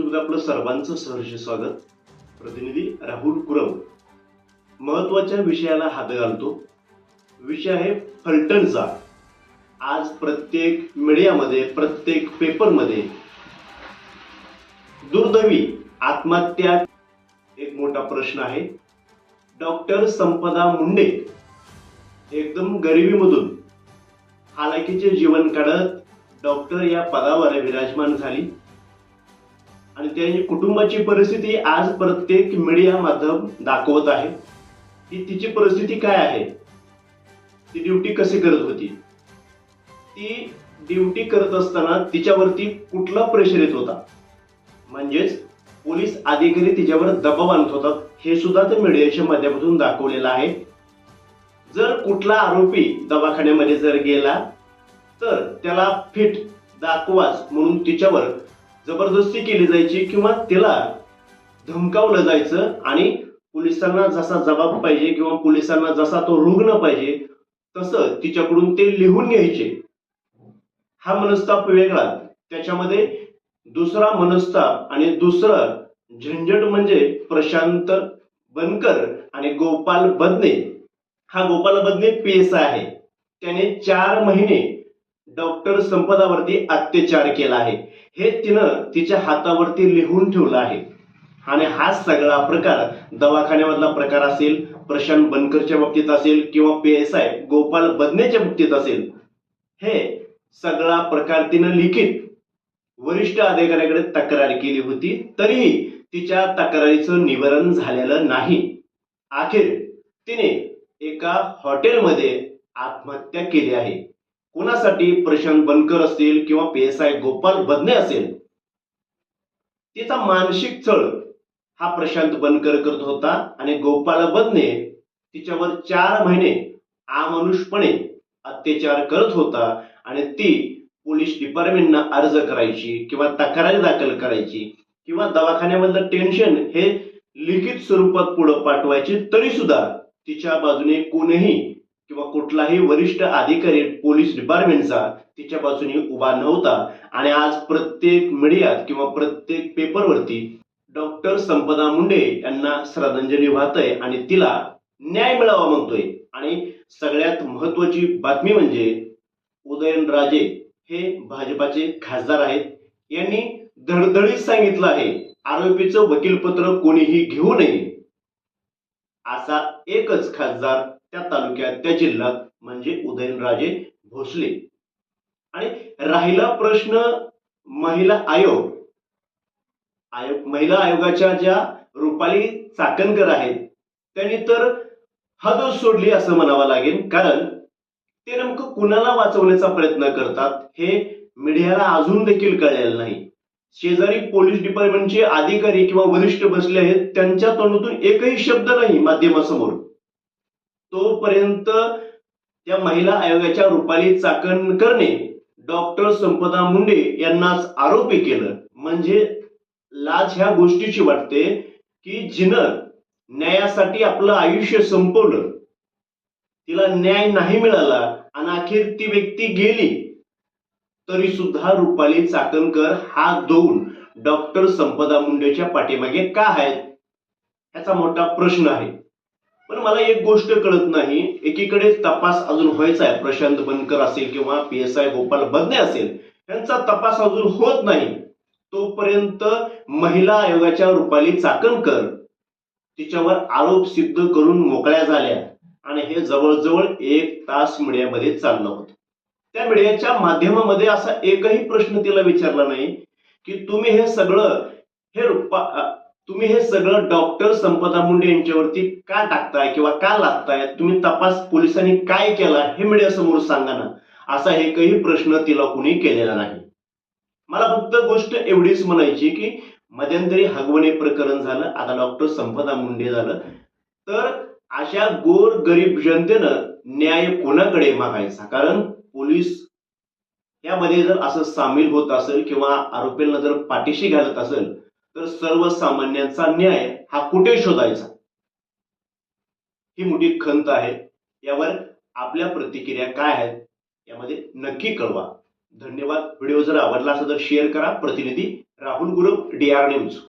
मध्ये आपलं सर्वांचं सहर्ष स्वागत। प्रतिनिधी राहुल कुरव महत्त्वाच्या विषयाला हात घालतो। विषय आहे फलटणचा। आज प्रत्येक मीडियामध्ये प्रत्येक पेपरमध्ये दुर्दैवी आत्महत्या एक मोठा प्रश्न आहे। डॉक्टर संपदा मुंडे एकदम गरिबीमधून हालाकीचे जीवन काढत डॉक्टर या पदावर विराजमान झाली आणि त्यांची कुटुंबाची परिस्थिती आज प्रत्येक मीडिया माध्यम दाखवत आहे की तिची परिस्थिती काय आहे, ती ड्युटी कशी करत होती, ती ड्युटी करत असताना तिच्यावरती कुठला प्रेशर येत होता, म्हणजेच पोलीस अधिकारी तिच्यावर दबाव आणत होतात, हे सुद्धा त्या मीडियाच्या माध्यमातून दाखवलेलं आहे। जर कुठला आरोपी दवाखान्यामध्ये जर गेला तर त्याला फिट दाखवाच म्हणून तिच्यावर जबरदस्ती केली जायची किंवा तिला धमकावलं जायचं आणि पोलिसांना जसा जबाब पाहिजे किंवा पोलिसांना जसा तो रुग्ण पाहिजे तसं तिच्याकडून ते लिहून घ्यायचे। हा मनस्ताप वेगळा, त्याच्यामध्ये दुसरा मनस्ताप आणि दुसरं झंझट म्हणजे प्रशांत बनकर आणि गोपाल बदने। हा गोपाल बदने PSI आहे, त्याने 4 महिने डॉक्टर संपदावरती अत्याचार केला आहे, हे तिनं तिच्या हातावरती लिहून ठेवलं आहे। आणि हा सगळा प्रकार दवाखान्यामधला प्रकार असेल, प्रशांत बनकरच्या बाबतीत असेल किंवा PSI गोपाल बदनेच्या बाबतीत असेल, हे सगळा प्रकार तिनं लिखित वरिष्ठ अधिकाऱ्याकडे तक्रार केली होती, तरीही तिच्या तक्रारीचं निवारण झालेलं नाही। अखेर तिने एका हॉटेलमध्ये आत्महत्या केली आहे। कोणासाठी? प्रशांत बनकर असेल किंवा PSI गोपाल बदने असेल, तिचा मानसिक छळ हा प्रशांत बनकर करत होता आणि गोपाल बदने तिच्यावर 4 महिने अमानुषपणे अत्याचार करत होता आणि ती पोलीस डिपार्टमेंटना अर्ज करायची किंवा तक्रार दाखल करायची किंवा दवाखान्यामधलं टेन्शन हे लिखित स्वरूपात पुढे पाठवायची, तरी सुद्धा तिच्या बाजूने कोणीही किंवा कुठलाही वरिष्ठ अधिकारी पोलीस डिपार्टमेंटचा तिच्या बाजूने उभा नव्हता। आणि आज प्रत्येक मीडियात किंवा प्रत्येक पेपरवरती डॉक्टर संपदा मुंडे यांना श्रद्धांजली वाहतोय आणि तिला न्याय मिळावा म्हणतोय। आणि सगळ्यात महत्त्वाची बातमी म्हणजे उदयनराजे हे भाजपाचे खासदार आहेत, यांनी धडधडीत सांगितलं आहे आरोपीचं वकीलपत्र कोणीही घेऊ नये। असा एकच खासदार त्या तालुक्यात त्या जिल्ह्यात म्हणजे उदयनराजे भोसले। आणि राहिला प्रश्न महिला आयोग, महिला आयोगाच्या ज्या रुपाली चाकणकर आहेत त्यांनी तर हद सोडली असं म्हणावं लागेल, कारण ते नेमकं कुणाला वाचवण्याचा प्रयत्न करतात हे मीडियाला अजून देखील कळलेलं नाही। शेजारी पोलीस डिपार्टमेंटचे अधिकारी किंवा वरिष्ठ बसले आहेत, त्यांच्या तोंडातून एकही शब्द नाही माध्यमासमोर। तोपर्यंत त्या महिला आयोगाच्या रुपाली चाकणकरने डॉक्टर संपदा मुंडे यांनाच आरोपी केलं, म्हणजे लाज ह्या गोष्टीची वाटते की जिनं न्यायासाठी आपलं आयुष्य संपवलं, तिला न्याय नाही मिळाला आणि अखेर ती व्यक्ती गेली, तरी सुद्धा रुपाली चाकणकर हात धुवून डॉक्टर संपदा मुंडेच्या पाठीमागे का आहेत, याचा मोठा प्रश्न आहे। पण मला एक गोष्ट कळत नाही, एकीकडे तपास अजून व्हायचा आहे, प्रशांत बनकर असेल किंवा PSI गोपाल बदने असेल यांचा तपास अजून होत नाही, तोपर्यंत महिला आयोगाच्या रुपाली चाकणकर तिच्यावर आरोप सिद्ध करून मोकळ्या झाल्या आणि हे जवळजवळ 1 तास मीडियामध्ये चाललं होतं। त्या मीडियाच्या माध्यमामध्ये असा एकही प्रश्न तिला विचारला नाही की तुम्ही हे सगळं डॉक्टर संपदा मुंडे यांच्यावरती का टाकताय किंवा का लागताय, तुम्ही तपास पोलिसांनी काय केला हे मीडिया समोर सांगा ना, असा एकही प्रश्न तिला कुणी केलेला नाही। मला फक्त गोष्ट एवढीच म्हणायची की मध्यंतरी हगवणे प्रकरण झालं, आता डॉक्टर संपदा मुंडे झालं, तर अशा गोर गरीब जनतेनं न्याय कोणाकडे मागायचा? कारण पोलीस यामध्ये जर असं सामील होत असेल किंवा आरोपींना जर पाठीशी घालत असेल तर सर्वसामान्यांचा न्याय हा कुठे शोधायचा? ही मोठी खंत आहे। यावर आपल्या प्रतिक्रिया काय आहेत यामध्ये नक्की कळवा। धन्यवाद। व्हिडिओ जर आवडला असेल तर शेअर करा। प्रतिनिधी राहुल गुरव, DR न्यूज.